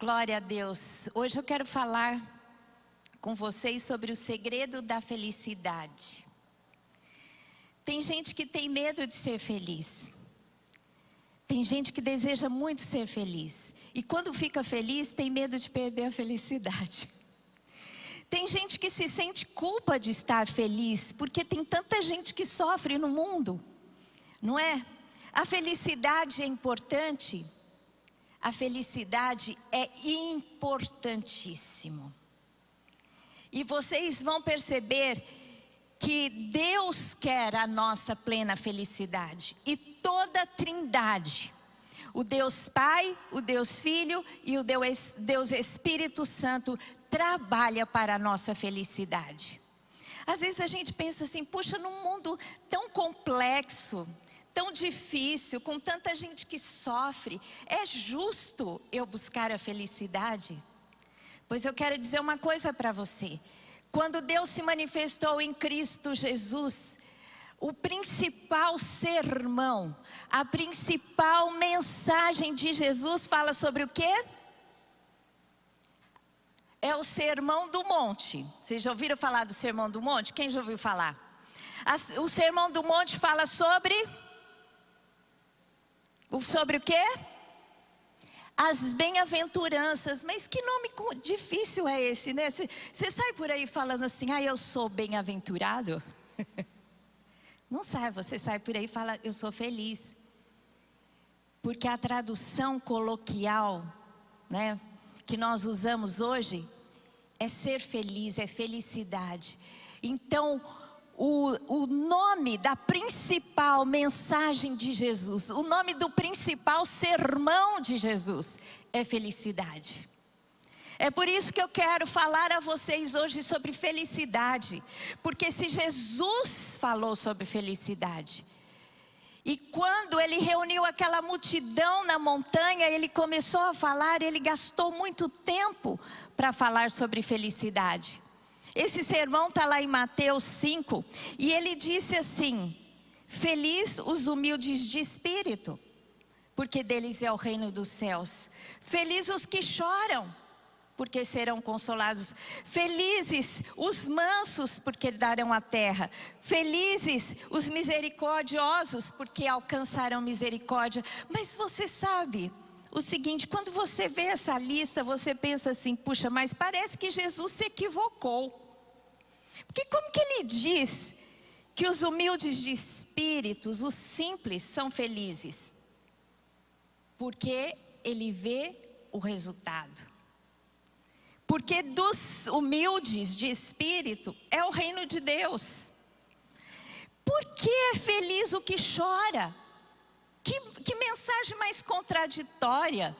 Glória a Deus. Hoje eu quero falar com vocês sobre o segredo da felicidade. Tem gente que tem medo de ser feliz. Tem gente que deseja muito ser feliz. E quando fica feliz, tem medo de perder a felicidade. Tem gente que se sente culpa de estar feliz, porque tem tanta gente que sofre no mundo, não é? A felicidade é importante. A felicidade é importantíssimo. E vocês vão perceber que Deus quer a nossa plena felicidade. E toda a Trindade, o Deus Pai, o Deus Filho e o Deus Espírito Santo, trabalha para a nossa felicidade. Às vezes a gente pensa assim, puxa, num mundo tão complexo, tão difícil, com tanta gente que sofre, é justo eu buscar a felicidade? Pois eu quero dizer uma coisa para você. Quando Deus se manifestou em Cristo Jesus, o principal sermão, a principal mensagem de Jesus fala sobre o quê? É o Sermão do Monte. Vocês já ouviram falar do Sermão do Monte? Quem já ouviu falar? O Sermão do Monte fala sobre o quê? As bem-aventuranças. Mas que nome difícil é esse, né? Você sai por aí falando assim, eu sou bem-aventurado? Não sai, você sai por aí e fala, eu sou feliz. Porque a tradução coloquial, né, que nós usamos hoje, é ser feliz, é felicidade. Então, o nome da principal mensagem de Jesus, o nome do principal sermão de Jesus é felicidade. É por isso que eu quero falar a vocês hoje sobre felicidade. Porque se Jesus falou sobre felicidade, e quando ele reuniu aquela multidão na montanha, ele começou a falar, ele gastou muito tempo para falar sobre felicidade. Esse sermão está lá em Mateus 5, e ele disse assim: feliz os humildes de espírito, porque deles é o reino dos céus. Feliz os que choram, porque serão consolados. Felizes os mansos, porque herdarão a terra. Felizes os misericordiosos, porque alcançarão misericórdia. Mas você sabe o seguinte, quando você vê essa lista, você pensa assim, puxa, mas parece que Jesus se equivocou. Porque como que ele diz que os humildes de espíritos, os simples, são felizes? Porque ele vê o resultado. Porque dos humildes de espírito é o reino de Deus. Por que é feliz o que chora? Que mensagem mais contraditória.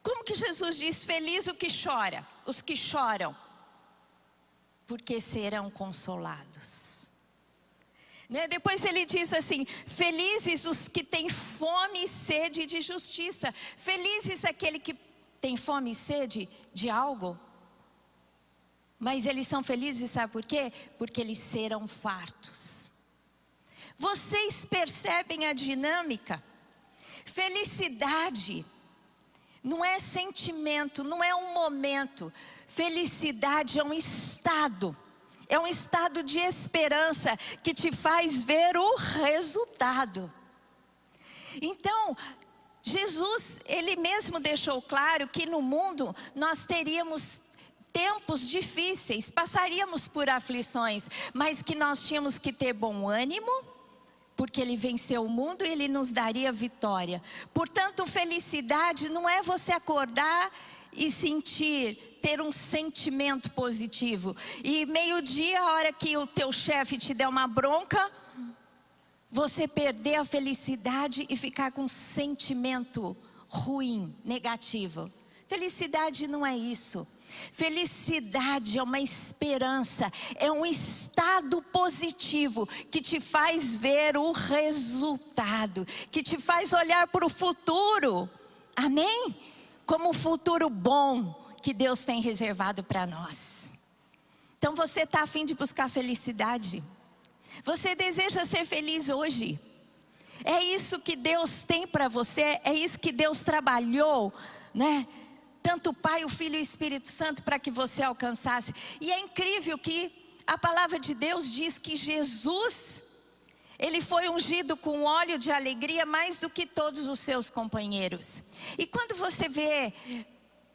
Como que Jesus diz, feliz o que chora? Os que choram, porque serão consolados. Né? Depois ele diz assim, felizes os que têm fome e sede de justiça. Felizes aquele que tem fome e sede de algo. Mas eles são felizes, sabe por quê? Porque eles serão fartos. Vocês percebem a dinâmica? Felicidade não é sentimento, não é um momento. Felicidade é um estado. É um estado de esperança que te faz ver o resultado. Então, Jesus, ele mesmo deixou claro que no mundo nós teríamos tempos difíceis, passaríamos por aflições, mas que nós tínhamos que ter bom ânimo, porque ele venceu o mundo e ele nos daria vitória. Portanto, felicidade não é você acordar e ter um sentimento positivo. E meio-dia, a hora que o teu chefe te der uma bronca, você perder a felicidade e ficar com um sentimento ruim, negativo. Felicidade não é isso. Felicidade é uma esperança, é um estado positivo que te faz ver o resultado, que te faz olhar para o futuro, amém? Como um futuro bom que Deus tem reservado para nós. Então você está a fim de buscar felicidade? Você deseja ser feliz hoje? É isso que Deus tem para você, é isso que Deus trabalhou, né? tanto o Pai, o Filho e o Espírito Santo para que você alcançasse. E é incrível que a palavra de Deus diz que Jesus, ele foi ungido com óleo de alegria mais do que todos os seus companheiros. E quando você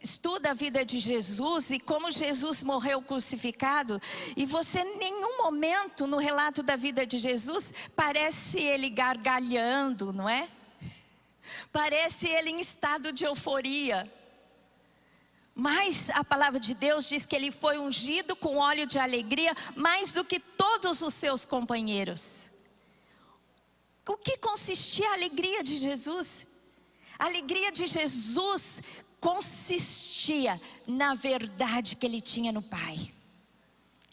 estuda a vida de Jesus e como Jesus morreu crucificado, e você em nenhum momento no relato da vida de Jesus parece ele gargalhando, não é? Parece ele em estado de euforia. Mas a palavra de Deus diz que ele foi ungido com óleo de alegria mais do que todos os seus companheiros. O que consistia a alegria de Jesus? A alegria de Jesus consistia na verdade que ele tinha no Pai.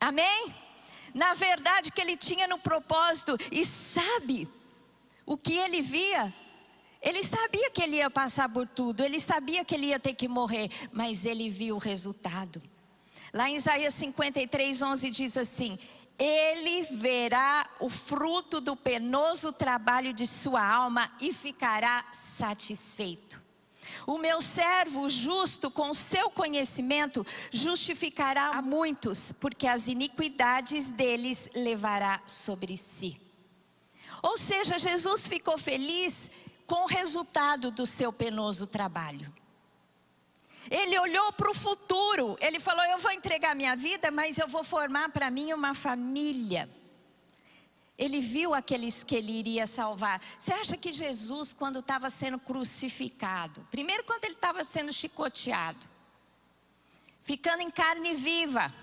Amém? Na verdade que ele tinha no propósito. E sabe o que ele via? Ele sabia que ele ia passar por tudo, ele sabia que ele ia ter que morrer, mas ele viu o resultado. Lá em Isaías 53:11 diz assim: ele verá o fruto do penoso trabalho de sua alma e ficará satisfeito. O meu servo justo, com seu conhecimento, justificará a muitos, porque as iniquidades deles levará sobre si. Ou seja, Jesus ficou feliz com o resultado do seu penoso trabalho. Ele olhou para o futuro, ele falou: eu vou entregar minha vida, mas eu vou formar para mim uma família. Ele viu aqueles que ele iria salvar. Você acha que Jesus, quando estava sendo crucificado, primeiro quando ele estava sendo chicoteado, ficando em carne viva,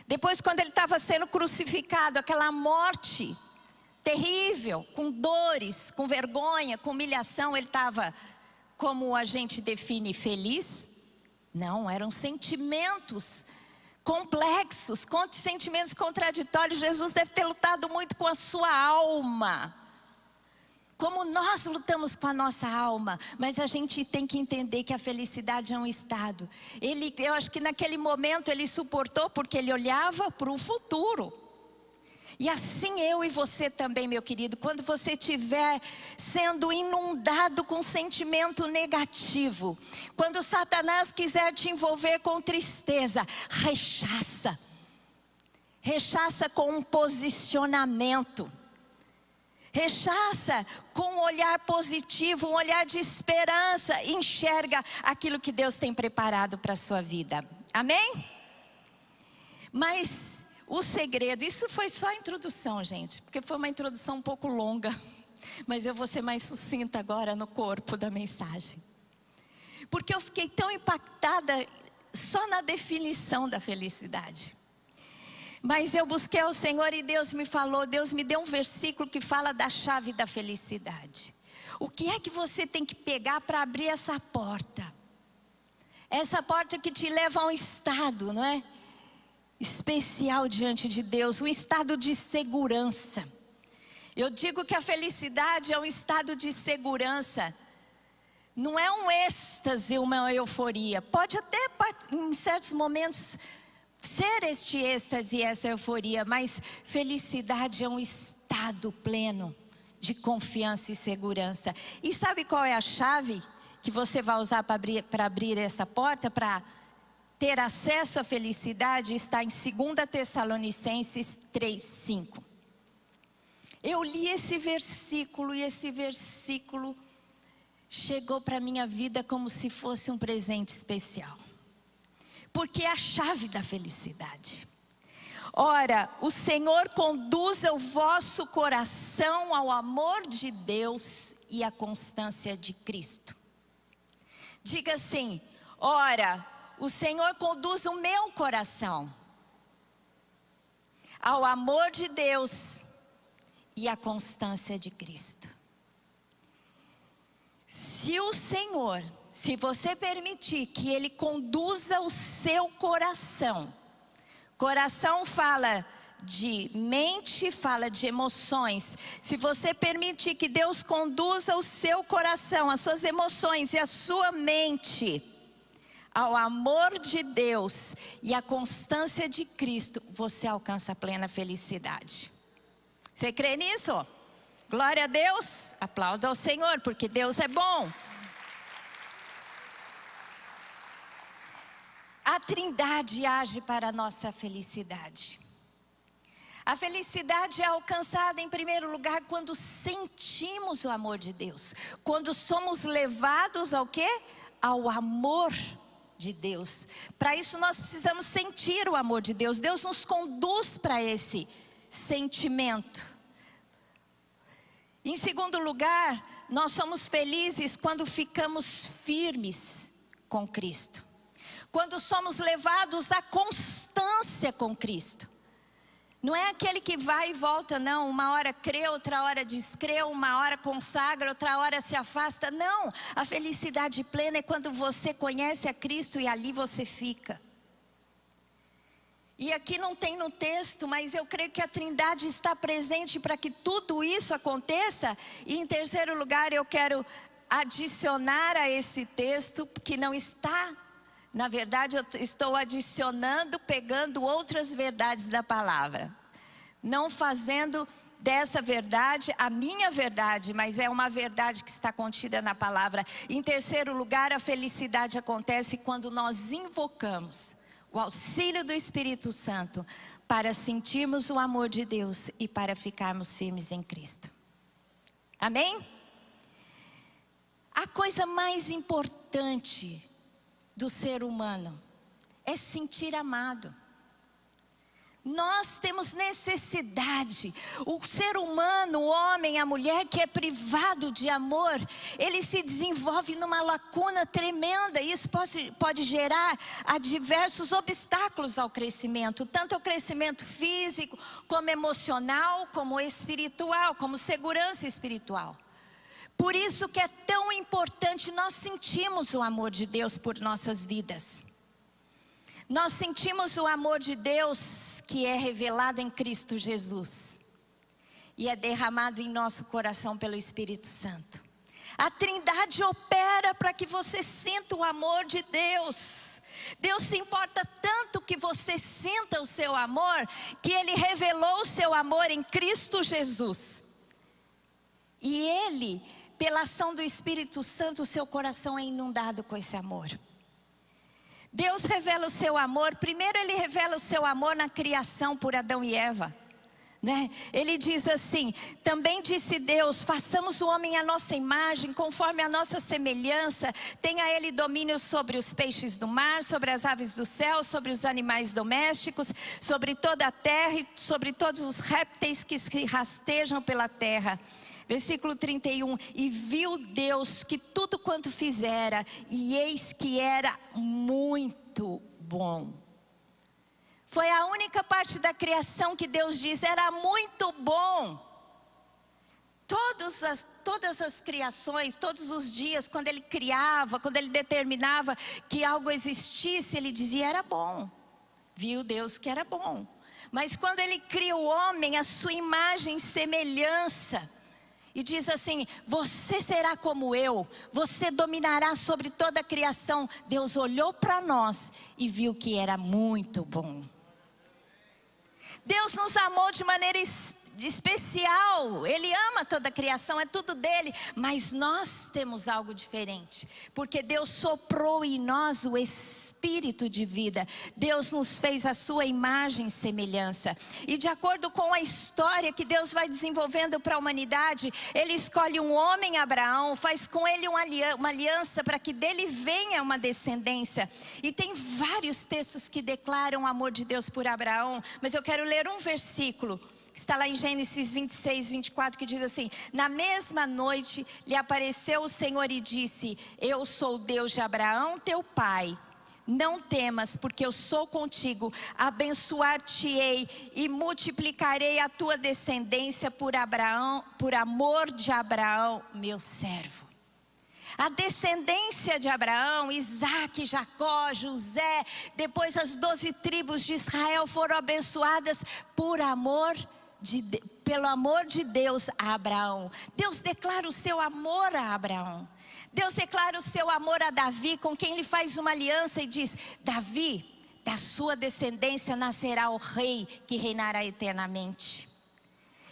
depois quando ele estava sendo crucificado, aquela morte terrível, com dores, com vergonha, com humilhação, ele estava, como a gente define, feliz? Não, eram sentimentos complexos, sentimentos contraditórios. Jesus deve ter lutado muito com a sua alma, como nós lutamos com a nossa alma. Mas a gente tem que entender que a felicidade é um estado. Eu acho que naquele momento ele suportou porque ele olhava para o futuro. E assim eu e você também, meu querido, quando você estiver sendo inundado com sentimento negativo, quando Satanás quiser te envolver com tristeza, rechaça com um posicionamento, rechaça com um olhar positivo, um olhar de esperança, enxerga aquilo que Deus tem preparado para a sua vida, amém? Mas o segredo, isso foi só a introdução, gente, porque foi uma introdução um pouco longa, mas eu vou ser mais sucinta agora no corpo da mensagem, porque eu fiquei tão impactada só na definição da felicidade. Mas eu busquei ao Senhor e Deus me falou, Deus me deu um versículo que fala da chave da felicidade. O que é que você tem que pegar para abrir essa porta? Essa porta que te leva a um estado, não é? Especial diante de Deus, um estado de segurança. Eu digo que a felicidade é um estado de segurança. Não é um êxtase, uma euforia. Pode até em certos momentos ser este êxtase e essa euforia, mas felicidade é um estado pleno de confiança e segurança. E sabe qual é a chave que você vai usar para abrir essa porta, para ter acesso à felicidade? Está em 2 Tessalonicenses 3:5. Eu li esse versículo e esse versículo chegou para a minha vida como se fosse um presente especial. Porque é a chave da felicidade. Ora, o Senhor conduza o vosso coração ao amor de Deus e à constância de Cristo. Diga assim: ora, o Senhor conduz o meu coração ao amor de Deus e à constância de Cristo. Se você permitir que Ele conduza o seu coração, coração fala de mente, fala de emoções. Se você permitir que Deus conduza o seu coração, as suas emoções e a sua mente ao amor de Deus e à constância de Cristo, você alcança a plena felicidade. Você crê nisso? Glória a Deus, aplauda ao Senhor, porque Deus é bom. A Trindade age para a nossa felicidade. A felicidade é alcançada em primeiro lugar quando sentimos o amor de Deus. Quando somos levados ao quê? Ao amor de Deus. Para isso nós precisamos sentir o amor de Deus. Deus nos conduz para esse sentimento. Em segundo lugar, nós somos felizes quando ficamos firmes com Cristo. Quando somos levados à constância com Cristo. Não é aquele que vai e volta, não. Uma hora crê, outra hora descrê, uma hora consagra, outra hora se afasta. Não, a felicidade plena é quando você conhece a Cristo e ali você fica. E aqui não tem no texto, mas eu creio que a Trindade está presente para que tudo isso aconteça. E em terceiro lugar, eu quero adicionar a esse texto, que não está, na verdade eu estou adicionando, pegando outras verdades da palavra. Não fazendo dessa verdade a minha verdade, mas é uma verdade que está contida na palavra. Em terceiro lugar, a felicidade acontece quando nós invocamos o auxílio do Espírito Santo para sentirmos o amor de Deus e para ficarmos firmes em Cristo. Amém? A coisa mais importante do ser humano é se sentir amado. Nós temos necessidade. O ser humano, o homem, a mulher que é privado de amor, ele se desenvolve numa lacuna tremenda. E isso pode gerar diversos obstáculos ao crescimento. Tanto ao crescimento físico, como emocional, como espiritual, como segurança espiritual. Por isso que é tão importante nós sentirmos o amor de Deus por nossas vidas. Nós sentimos o amor de Deus que é revelado em Cristo Jesus. E é derramado em nosso coração pelo Espírito Santo. A Trindade opera para que você sinta o amor de Deus. Deus se importa tanto que você sinta o seu amor, que Ele revelou o seu amor em Cristo Jesus. E Ele, pela ação do Espírito Santo, o seu coração é inundado com esse amor. Deus revela o seu amor. Primeiro Ele revela o seu amor na criação por Adão e Eva, né? Ele diz assim: também disse Deus, façamos o homem à nossa imagem, conforme a nossa semelhança. Tenha ele domínio sobre os peixes do mar, sobre as aves do céu, sobre os animais domésticos, sobre toda a terra e sobre todos os répteis que se rastejam pela terra. Versículo 31, e viu Deus que tudo quanto fizera, e eis que era muito bom. Foi a única parte da criação que Deus diz, era muito bom. Todas as criações, todos os dias, quando Ele criava, quando Ele determinava que algo existisse, Ele dizia, era bom. Viu Deus que era bom. Mas quando Ele cria o homem, a sua imagem e semelhança, e diz assim, você será como eu, você dominará sobre toda a criação. Deus olhou para nós e viu que era muito bom. Deus nos amou de maneira especial. Ele ama toda a criação, é tudo dele. Mas nós temos algo diferente, porque Deus soprou em nós o espírito de vida. Deus nos fez a sua imagem e semelhança. E de acordo com a história que Deus vai desenvolvendo para a humanidade, Ele escolhe um homem, Abraão, faz com ele uma aliança para que dele venha uma descendência. E tem vários textos que declaram o amor de Deus por Abraão, mas eu quero ler um versículo que está lá em Gênesis 26, 24, que diz assim: na mesma noite lhe apareceu o Senhor e disse, eu sou o Deus de Abraão teu pai, não temas, porque eu sou contigo, abençoar-te-ei e multiplicarei a tua descendência por amor de Abraão, meu servo. A descendência de Abraão, Isaac, Jacó, José, depois as 12 tribos de Israel foram abençoadas pelo amor de Deus a Abraão. Deus declara o seu amor a Abraão. Deus declara o seu amor a Davi, com quem Ele faz uma aliança e diz, Davi, da sua descendência nascerá o rei que reinará eternamente.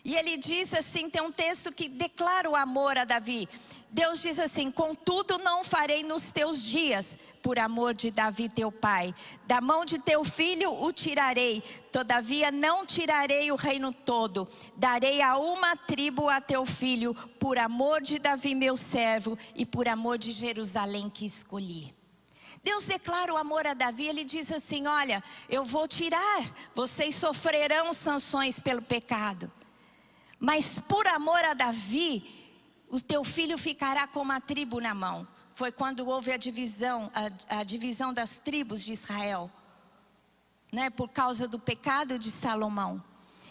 E Ele diz assim, tem um texto que declara o amor a Davi. Deus diz assim: contudo não farei nos teus dias, por amor de Davi teu pai. Da mão de teu filho o tirarei, todavia não tirarei o reino todo. Darei a uma tribo a teu filho, por amor de Davi meu servo, e por amor de Jerusalém que escolhi. Deus declara o amor a Davi, ele diz assim: olha, eu vou tirar, vocês sofrerão sanções pelo pecado, mas por amor a Davi, o teu filho ficará com uma tribo na mão. Foi quando houve a divisão das tribos de Israel, né, por causa do pecado de Salomão.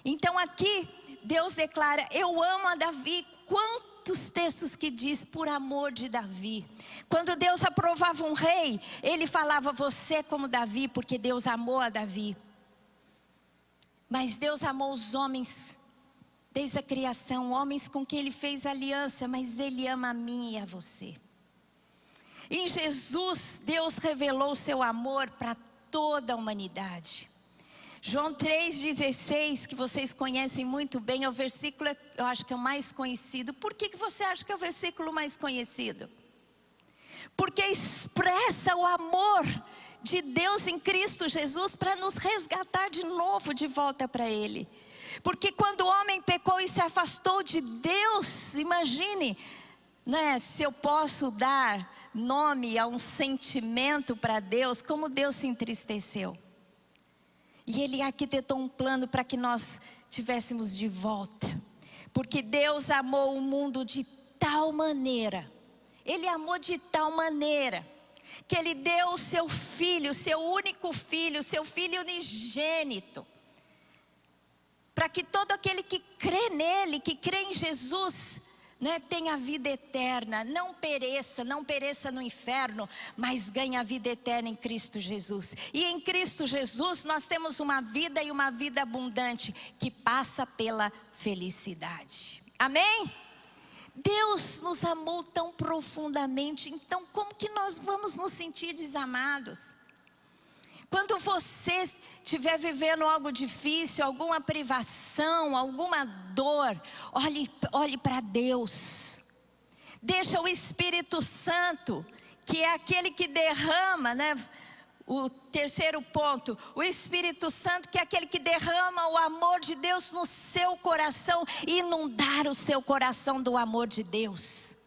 Então aqui Deus declara: eu amo a Davi. Quantos textos que diz por amor de Davi? Quando Deus aprovava um rei, ele falava: você é como Davi, porque Deus amou a Davi. Mas Deus amou os homens desde a criação, homens com quem ele fez aliança, mas ele ama a mim e a você. Em Jesus, Deus revelou o seu amor para toda a humanidade. João 3,16, que vocês conhecem muito bem, é o versículo, eu acho que é o mais conhecido. Por que você acha que é o versículo mais conhecido? Porque expressa o amor de Deus em Cristo Jesus para nos resgatar de novo de volta para Ele. Porque quando o homem pecou e se afastou de Deus, imagine, né, se eu posso dar nome a um sentimento para Deus, como Deus se entristeceu. E Ele arquitetou um plano para que nós tivéssemos de volta. Porque Deus amou o mundo de tal maneira, Ele amou de tal maneira, que Ele deu o seu Filho, seu único Filho, seu Filho unigênito, para que todo aquele que crê nele, que crê em Jesus, né, tenha vida eterna, não pereça no inferno, mas ganhe a vida eterna em Cristo Jesus. E em Cristo Jesus nós temos uma vida e uma vida abundante, que passa pela felicidade. Amém? Deus nos amou tão profundamente, então como que nós vamos nos sentir desamados? Quando você estiver vivendo algo difícil, alguma privação, alguma dor, olhe para Deus. Deixa o Espírito Santo, que é aquele que derrama, né? O terceiro ponto, o Espírito Santo, que é aquele que derrama o amor de Deus no seu coração, e inundar o seu coração do amor de Deus.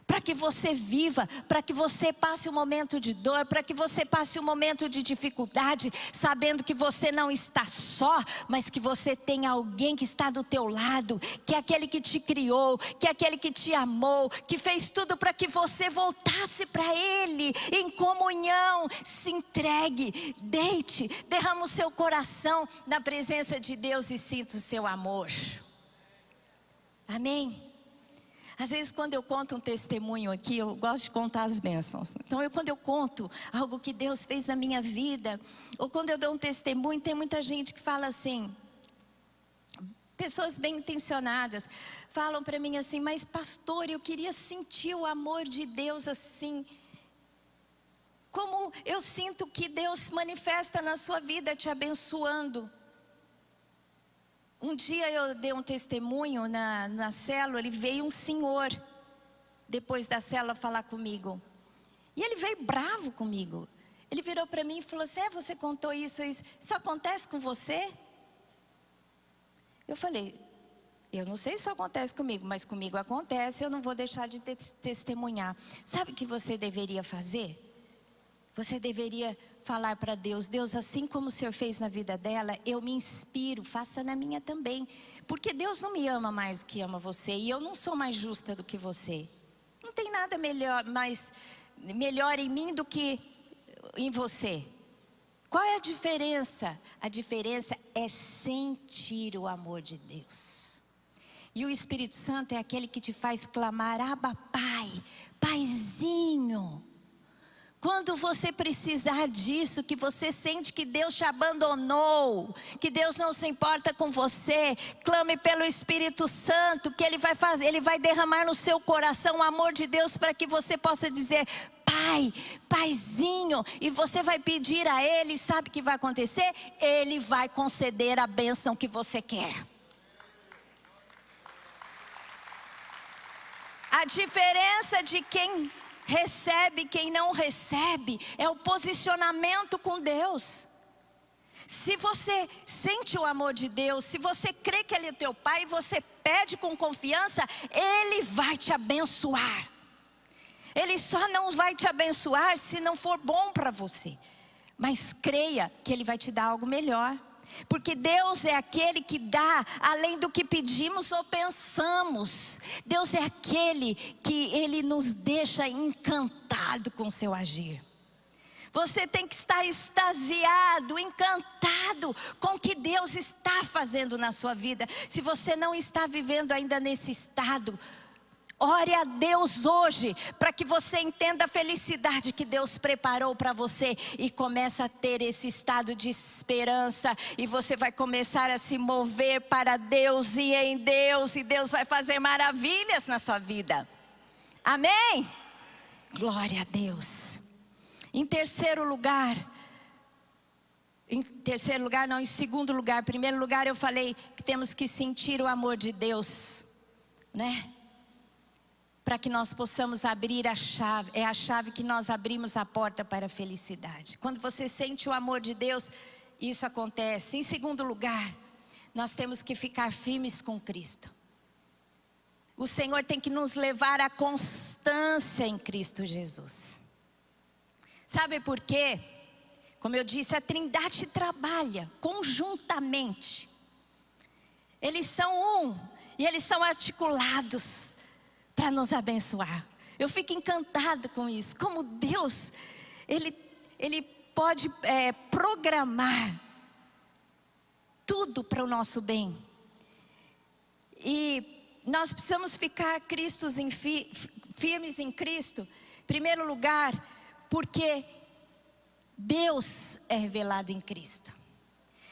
Para que você viva, para que você passe um momento de dor, para que você passe um momento de dificuldade, sabendo que você não está só, mas que você tem alguém que está do teu lado, que é aquele que te criou, que é aquele que te amou, que fez tudo para que você voltasse para Ele, em comunhão. Se entregue, deite, derrama o seu coração na presença de Deus e sinta o seu amor. Amém? Às vezes quando eu conto um testemunho aqui, eu gosto de contar as bênçãos. Então quando eu conto algo que Deus fez na minha vida, ou quando eu dou um testemunho, tem muita gente que fala assim, pessoas bem intencionadas, falam para mim assim: mas pastor, eu queria sentir o amor de Deus assim, como eu sinto que Deus se manifesta na sua vida te abençoando. Um dia eu dei um testemunho na célula, e veio um senhor, depois da célula, falar comigo. E ele veio bravo comigo. Ele virou para mim e falou assim: você contou isso, isso acontece com você? Eu falei: eu não sei se isso acontece comigo, mas comigo acontece, eu não vou deixar de testemunhar. Sabe o que você deveria fazer? Você deveria falar para Deus: Deus, assim como o Senhor fez na vida dela, eu me inspiro, faça na minha também. Porque Deus não me ama mais do que ama você, e eu não sou mais justa do que você. Não tem nada melhor em mim do que em você. Qual é a diferença? A diferença é sentir o amor de Deus. E o Espírito Santo é aquele que te faz clamar: Abba, Pai, Paizinho. Quando você precisar disso, que você sente que Deus te abandonou, que Deus não se importa com você, clame pelo Espírito Santo, que Ele vai fazer, Ele vai derramar no seu coração o amor de Deus, para que você possa dizer: Pai, Paizinho. E você vai pedir a Ele, sabe o que vai acontecer? Ele vai conceder a bênção que você quer. A diferença de quem recebe e quem não recebe é o posicionamento com Deus. Se você sente o amor de Deus, se você crê que Ele é teu Pai, você pede com confiança, Ele vai te abençoar. Ele só não vai te abençoar se não for bom para você. Mas creia que Ele vai te dar algo melhor. Porque Deus é aquele que dá além do que pedimos ou pensamos. Deus é aquele que Ele nos deixa encantado com o seu agir. Você tem que estar extasiado, encantado com o que Deus está fazendo na sua vida. Se você não está vivendo ainda nesse estado, ore a Deus hoje, para que você entenda a felicidade que Deus preparou para você. E comece a ter esse estado de esperança. E você vai começar a se mover para Deus e em Deus. E Deus vai fazer maravilhas na sua vida. Amém? Glória a Deus. Em segundo lugar, em primeiro lugar eu falei que temos que sentir o amor de Deus, né? Para que nós possamos abrir a chave, é a chave que nós abrimos a porta para a felicidade. Quando você sente o amor de Deus, isso acontece. Em segundo lugar, nós temos que ficar firmes com Cristo. O Senhor tem que nos levar à constância em Cristo Jesus. Sabe por quê? Como eu disse, a Trindade trabalha conjuntamente. Eles são um e eles são articulados para nos abençoar. Eu fico encantado com isso. Como Deus, Ele pode programar tudo para o nosso bem. E nós precisamos ficar firmes em Cristo. Em primeiro lugar, porque Deus é revelado em Cristo.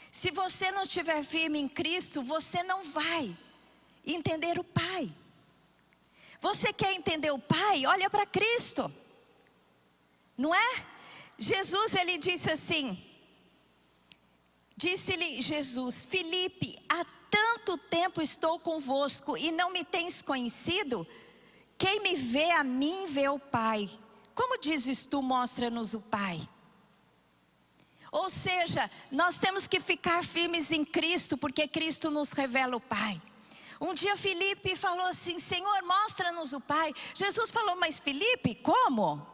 Se você não estiver firme em Cristo, você não vai entender o Pai. Você quer entender o Pai? Olha para Cristo. Não é? Jesus, ele disse assim, disse-lhe Jesus: Filipe, há tanto tempo estou convosco e não me tens conhecido? Quem me vê a mim, vê o Pai. Como dizes tu, mostra-nos o Pai? Ou seja, nós temos que ficar firmes em Cristo, porque Cristo nos revela o Pai. Um dia Filipe falou assim: Senhor, mostra-nos o Pai. Jesus falou: mas Filipe, como?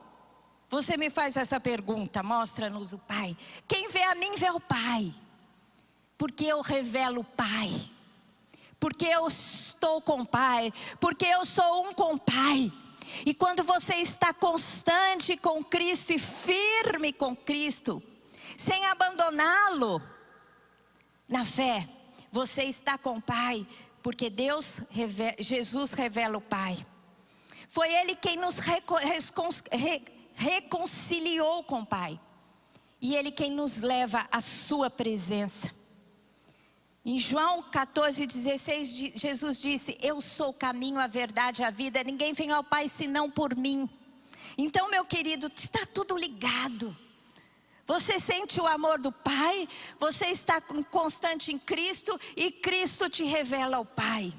Você me faz essa pergunta, mostra-nos o Pai. Quem vê a mim, vê o Pai. Porque eu revelo o Pai. Porque eu estou com o Pai. Porque eu sou um com o Pai. E quando você está constante com Cristo e firme com Cristo, sem abandoná-lo na fé, você está com o Pai, porque Jesus revela o Pai. Foi Ele quem nos reconciliou com o Pai. E Ele quem nos leva à sua presença. Em João 14,16, Jesus disse: eu sou o caminho, a verdade e a vida. Ninguém vem ao Pai senão por mim. Então, meu querido, está tudo ligado. Você sente o amor do Pai, você está constante em Cristo e Cristo te revela o Pai.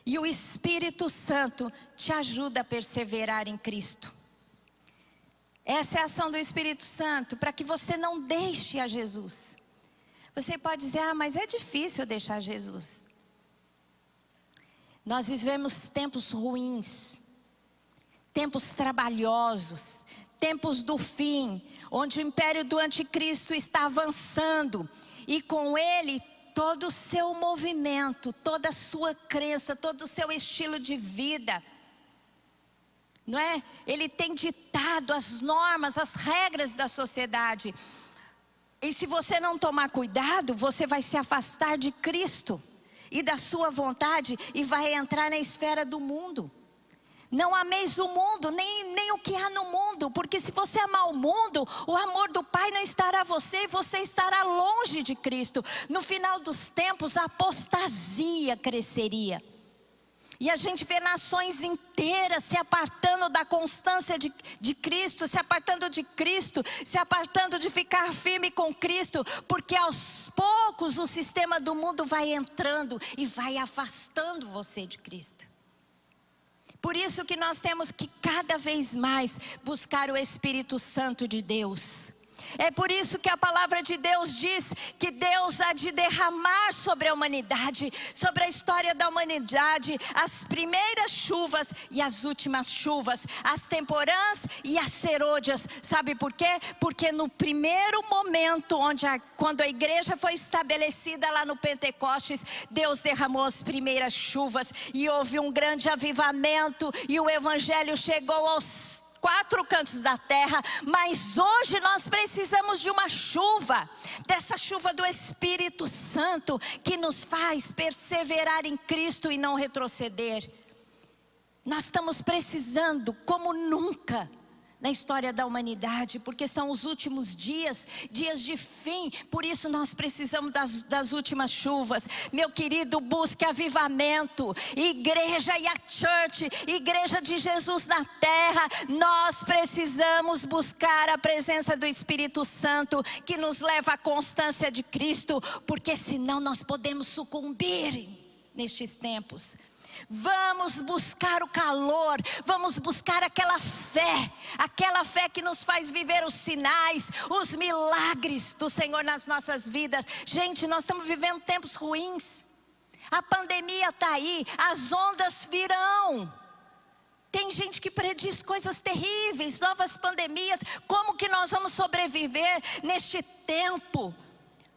E o Espírito Santo te ajuda a perseverar em Cristo. Essa é a ação do Espírito Santo, para que você não deixe a Jesus. Você pode dizer: ah, mas é difícil deixar Jesus. Nós vivemos tempos ruins, tempos trabalhosos, tempos do fim, onde o império do anticristo está avançando, e com ele todo o seu movimento, toda a sua crença, todo o seu estilo de vida, não é? Ele tem ditado as normas, as regras da sociedade. E se você não tomar cuidado, você vai se afastar de Cristo e da sua vontade e vai entrar na esfera do mundo. Não ameis o mundo, nem o que há no mundo, porque se você amar o mundo, o amor do Pai não estará você e você estará longe de Cristo. No final dos tempos, a apostasia cresceria. E a gente vê nações inteiras se apartando da constância de Cristo, se apartando de Cristo, se apartando de ficar firme com Cristo, porque aos poucos o sistema do mundo vai entrando e vai afastando você de Cristo. Por isso que nós temos que cada vez mais buscar o Espírito Santo de Deus. É por isso que a palavra de Deus diz que Deus há de derramar sobre a humanidade, sobre a história da humanidade, as primeiras chuvas e as últimas chuvas, as temporãs e as serôdias. Sabe por quê? Porque no primeiro momento, quando a igreja foi estabelecida lá no Pentecostes, Deus derramou as primeiras chuvas e houve um grande avivamento e o evangelho chegou aos 4 cantos da terra. Mas hoje nós precisamos de uma chuva, dessa chuva do Espírito Santo, que nos faz perseverar em Cristo e não retroceder. Nós estamos precisando como nunca na história da humanidade, porque são os últimos dias, dias de fim. Por isso nós precisamos das últimas chuvas. Meu querido, busque avivamento. Igreja e a church, igreja de Jesus na terra, nós precisamos buscar a presença do Espírito Santo, que nos leva à constância de Cristo, porque senão nós podemos sucumbir nestes tempos. Vamos buscar o calor, vamos buscar aquela fé que nos faz viver os sinais, os milagres do Senhor nas nossas vidas. Gente, nós estamos vivendo tempos ruins, a pandemia está aí, as ondas virão. Tem gente que prediz coisas terríveis, novas pandemias. Como que nós vamos sobreviver neste tempo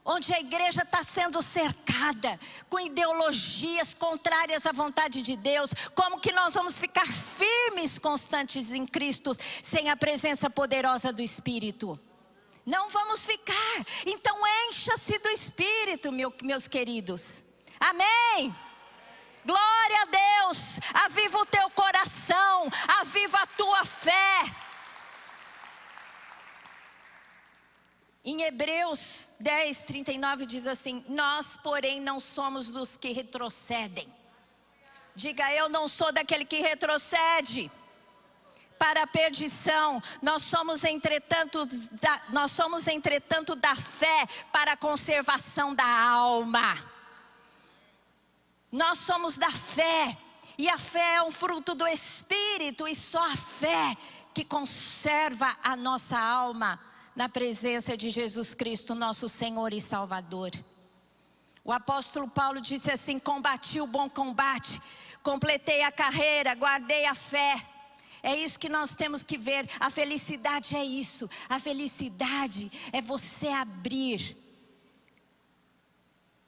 onde a igreja está sendo cercada com ideologias contrárias à vontade de Deus? Como que nós vamos ficar firmes, constantes em Cristo, sem a presença poderosa do Espírito? Não vamos ficar. Então encha-se do Espírito, meus queridos. Amém? Glória a Deus. Aviva o teu coração, aviva a tua fé. Em Hebreus 10, 39 diz assim: nós, porém, não somos dos que retrocedem. Diga: eu não sou daquele que retrocede para a perdição. Nós somos entretanto da fé para a conservação da alma. Nós somos da fé, e a fé é um fruto do Espírito, e só a fé que conserva a nossa alma na presença de Jesus Cristo, nosso Senhor e Salvador. O apóstolo Paulo disse assim: combati o bom combate, completei a carreira, guardei a fé. É isso que nós temos que ver. A felicidade é isso. A felicidade é você abrir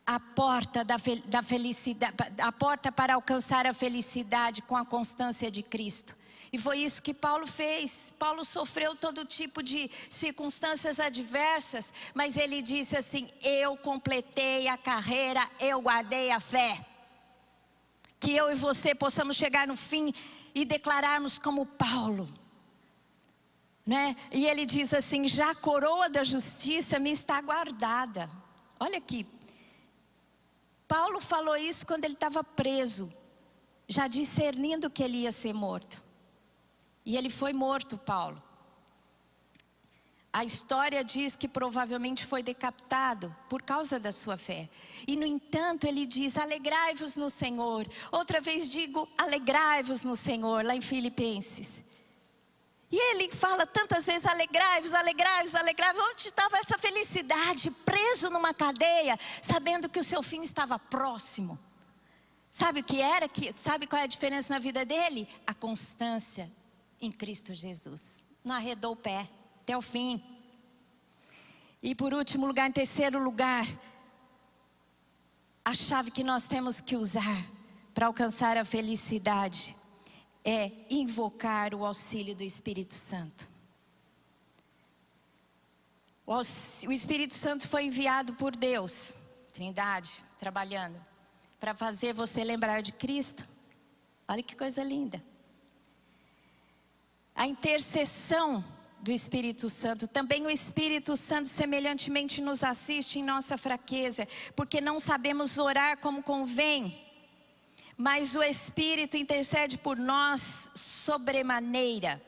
a porta da felicidade, a porta para alcançar a felicidade com a constância de Cristo. E foi isso que Paulo fez. Paulo sofreu todo tipo de circunstâncias adversas, mas ele disse assim: eu completei a carreira, eu guardei a fé. Que eu e você possamos chegar no fim e declararmos como Paulo, né? E ele diz assim: já a coroa da justiça me está guardada. Olha aqui, Paulo falou isso quando ele estava preso, já discernindo que ele ia ser morto. E ele foi morto, Paulo. A história diz que provavelmente foi decapitado por causa da sua fé. E no entanto ele diz: alegrai-vos no Senhor. Outra vez digo: alegrai-vos no Senhor, lá em Filipenses. E ele fala tantas vezes: alegrai-vos, alegrai-vos, alegrai-vos. Onde estava essa felicidade? Preso numa cadeia, sabendo que o seu fim estava próximo. Sabe o que era? Sabe qual é a diferença na vida dele? A constância em Cristo Jesus. Não arredou o pé até o fim. E por último lugar, em terceiro lugar, a chave que nós temos que usar para alcançar a felicidade é invocar o auxílio do Espírito Santo. O Espírito Santo foi enviado por Deus, Trindade, trabalhando, para fazer você lembrar de Cristo. Olha que coisa linda. A intercessão do Espírito Santo, também o Espírito Santo semelhantemente nos assiste em nossa fraqueza, porque não sabemos orar como convém, mas o Espírito intercede por nós sobremaneira,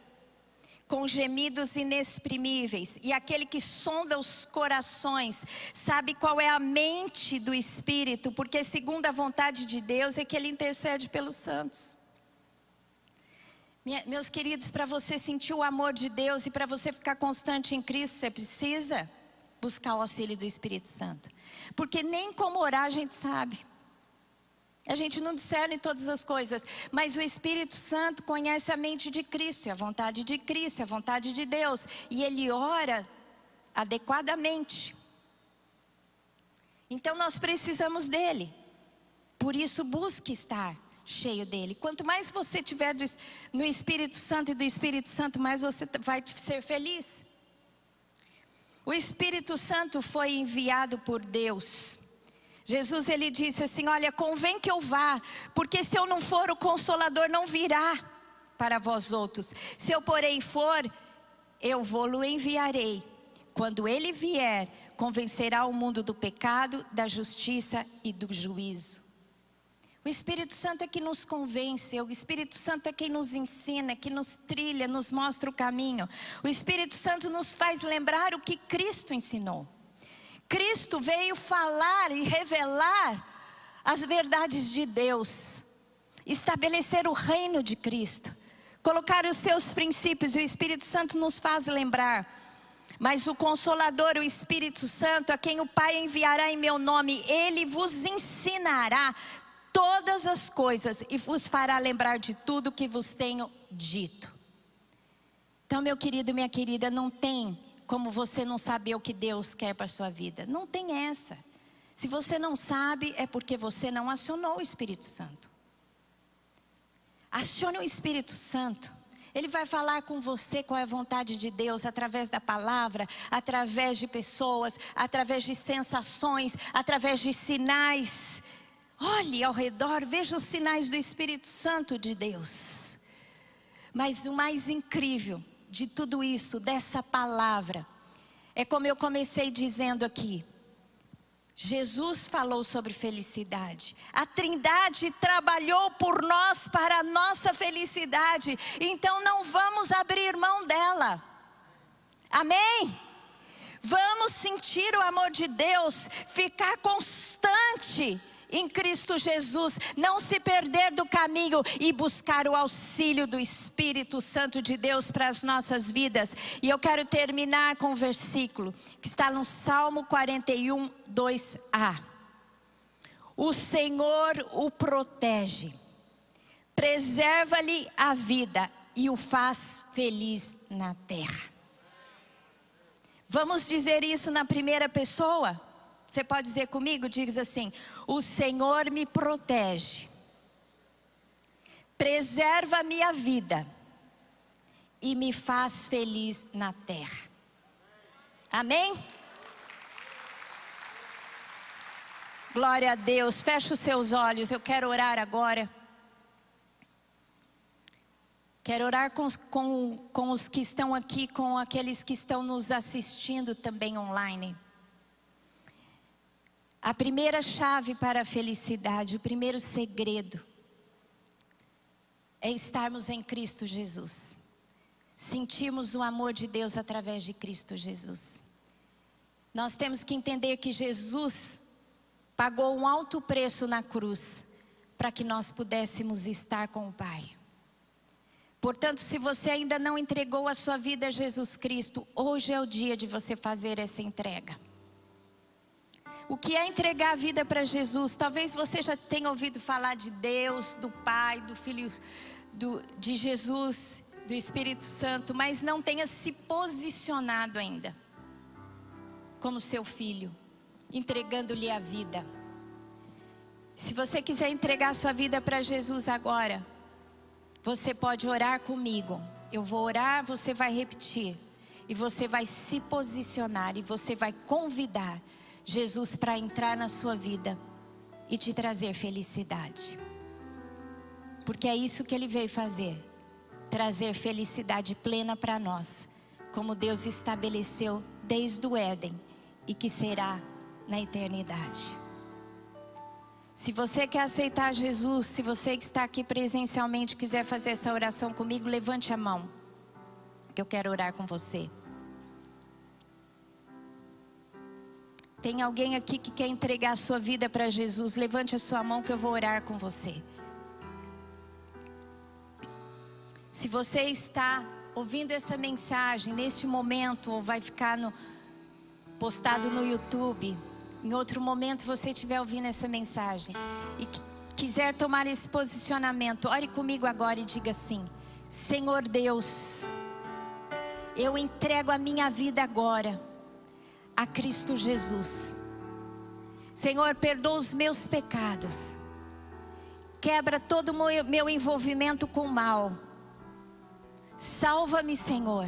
com gemidos inexprimíveis. E aquele que sonda os corações sabe qual é a mente do Espírito, porque segundo a vontade de Deus é que Ele intercede pelos santos. Meus queridos, para você sentir o amor de Deus e para você ficar constante em Cristo, você precisa buscar o auxílio do Espírito Santo. Porque nem como orar a gente sabe. A gente não discerne todas as coisas, mas o Espírito Santo conhece a mente de Cristo, e a vontade de Cristo, e a vontade de Deus. E Ele ora adequadamente. Então nós precisamos dEle. Por isso busque estar cheio dEle. Quanto mais você tiver no Espírito Santo e do Espírito Santo, mais você vai ser feliz. O Espírito Santo foi enviado por Deus. Jesus, ele disse assim: olha, convém que eu vá, porque se eu não for, o Consolador não virá para vós outros. Se eu porém for, eu vou-lo enviarei. Quando ele vier, convencerá o mundo do pecado, da justiça e do juízo. O Espírito Santo é que nos convence, o Espírito Santo é quem nos ensina, que nos trilha, nos mostra o caminho. O Espírito Santo nos faz lembrar o que Cristo ensinou. Cristo veio falar e revelar as verdades de Deus, estabelecer o reino de Cristo, colocar os seus princípios, e o Espírito Santo nos faz lembrar. Mas o Consolador, o Espírito Santo, a quem o Pai enviará em meu nome, ele vos ensinará todas as coisas e vos fará lembrar de tudo que vos tenho dito. Então, meu querido e minha querida, não tem como você não saber o que Deus quer para a sua vida. Não tem essa. Se você não sabe, é porque você não acionou o Espírito Santo. Acione o Espírito Santo. Ele vai falar com você qual é a vontade de Deus, através da palavra, através de pessoas, através de sensações, através de sinais. Olhe ao redor, veja os sinais do Espírito Santo de Deus. Mas o mais incrível de tudo isso, dessa palavra, é como eu comecei dizendo aqui. Jesus falou sobre felicidade. A Trindade trabalhou por nós para a nossa felicidade. Então não vamos abrir mão dela. Amém? Vamos sentir o amor de Deus, ficar constante em Cristo Jesus, não se perder do caminho e buscar o auxílio do Espírito Santo de Deus para as nossas vidas. E eu quero terminar com um versículo que está no Salmo 41, 2a. O Senhor o protege, preserva-lhe a vida e o faz feliz na terra. Vamos dizer isso na primeira pessoa? Você pode dizer comigo? Diz assim: o Senhor me protege, preserva a minha vida e me faz feliz na terra. Amém? Glória a Deus. Feche os seus olhos, eu quero orar agora. Quero orar com os que estão aqui, com aqueles que estão nos assistindo também online. A primeira chave para a felicidade, o primeiro segredo, é estarmos em Cristo Jesus. Sentirmos o amor de Deus através de Cristo Jesus. Nós temos que entender que Jesus pagou um alto preço na cruz para que nós pudéssemos estar com o Pai. Portanto, se você ainda não entregou a sua vida a Jesus Cristo, hoje é o dia de você fazer essa entrega. O que é entregar a vida para Jesus? Talvez você já tenha ouvido falar de Deus, do Pai, do Filho, de Jesus, do Espírito Santo, mas não tenha se posicionado ainda como seu filho, entregando-lhe a vida. Se você quiser entregar a sua vida para Jesus agora, você pode orar comigo. Eu vou orar, você vai repetir, e você vai se posicionar, e você vai convidar Jesus para entrar na sua vida e te trazer felicidade. Porque é isso que Ele veio fazer. Trazer felicidade plena para nós. Como Deus estabeleceu desde o Éden e que será na eternidade. Se você quer aceitar Jesus, se você que está aqui presencialmente quiser fazer essa oração comigo, levante a mão, que eu quero orar com você. Tem alguém aqui que quer entregar a sua vida para Jesus? Levante a sua mão que eu vou orar com você. Se você está ouvindo essa mensagem neste momento, ou vai ficar postado no YouTube, em outro momento você estiver ouvindo essa mensagem e quiser tomar esse posicionamento, ore comigo agora e diga assim: Senhor Deus, eu entrego a minha vida agora a Cristo Jesus. Senhor, perdoa os meus pecados, quebra todo o meu envolvimento com o mal. Salva-me, Senhor.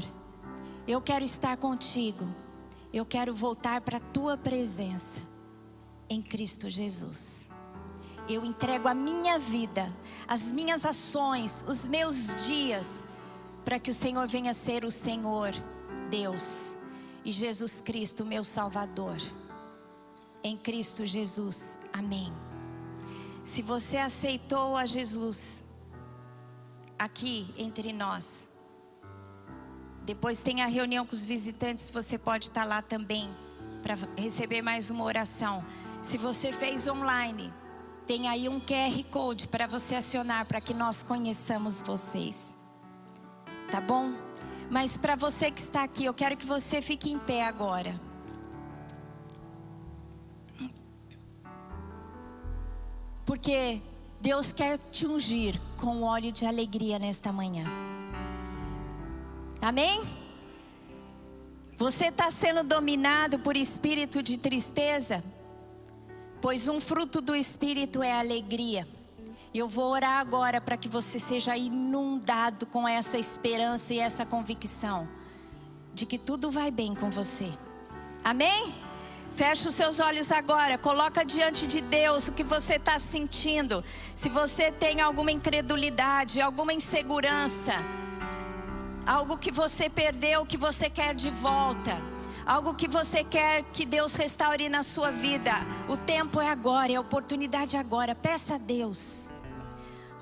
Eu quero estar contigo. Eu quero voltar para a tua presença em Cristo Jesus. Eu entrego a minha vida, as minhas ações, os meus dias, para que o Senhor venha ser o Senhor Deus e Jesus Cristo, meu Salvador. Em Cristo Jesus, amém. Se você aceitou a Jesus aqui entre nós, depois tem a reunião com os visitantes, você pode estar lá também para receber mais uma oração. Se você fez online, tem aí um QR Code para você acionar, para que nós conheçamos vocês. Tá bom? Mas para você que está aqui, eu quero que você fique em pé agora. Porque Deus quer te ungir com óleo de alegria nesta manhã. Amém? Você está sendo dominado por espírito de tristeza? Pois um fruto do Espírito é a alegria. Eu vou orar agora para que você seja inundado com essa esperança e essa convicção de que tudo vai bem com você. Amém? Feche os seus olhos agora, coloca diante de Deus o que você está sentindo. Se você tem alguma incredulidade, alguma insegurança, algo que você perdeu, que você quer de volta, algo que você quer que Deus restaure na sua vida, o tempo é agora, é a oportunidade agora. Peça a Deus.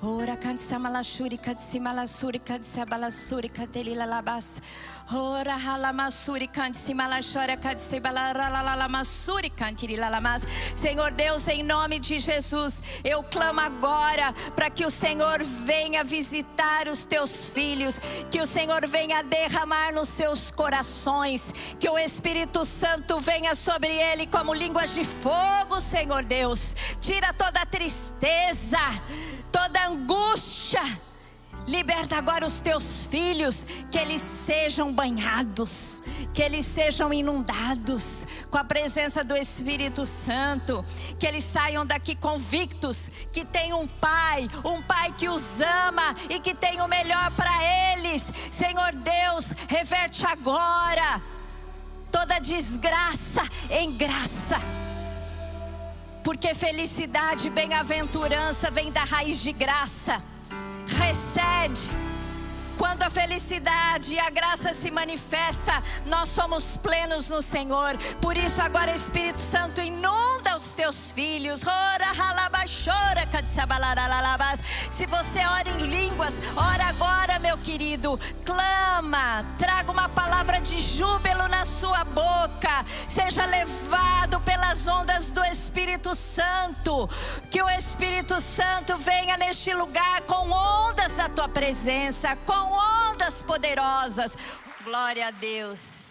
Ora kansamalashuri kadsimalasuri kadsabalasuri kadelilalabas. Ora halamasuri kansimalashora kadsibalaralamasuri kantilalamas. Senhor Deus, em nome de Jesus, eu clamo agora para que o Senhor venha visitar os teus filhos, que o Senhor venha derramar nos seus corações, que o Espírito Santo venha sobre ele como línguas de fogo, Senhor Deus. Tira toda a tristeza, toda a angústia. Liberta agora os teus filhos, que eles sejam banhados, que eles sejam inundados com a presença do Espírito Santo, que eles saiam daqui convictos que tem um Pai que os ama e que tem o melhor para eles. Senhor Deus, reverte agora toda desgraça em graça, porque felicidade e bem-aventurança vem da raiz de graça. Recebe. Quando a felicidade e a graça se manifesta, nós somos plenos no Senhor. Por isso agora, Espírito Santo, inunda os teus filhos. Se você ora em línguas, ora agora, meu querido. Clama, traga uma palavra de júbilo na sua boca. Seja levado pelas ondas do Espírito Santo. Que o Espírito Santo venha neste lugar com ondas da tua presença, com ondas poderosas. Glória a Deus.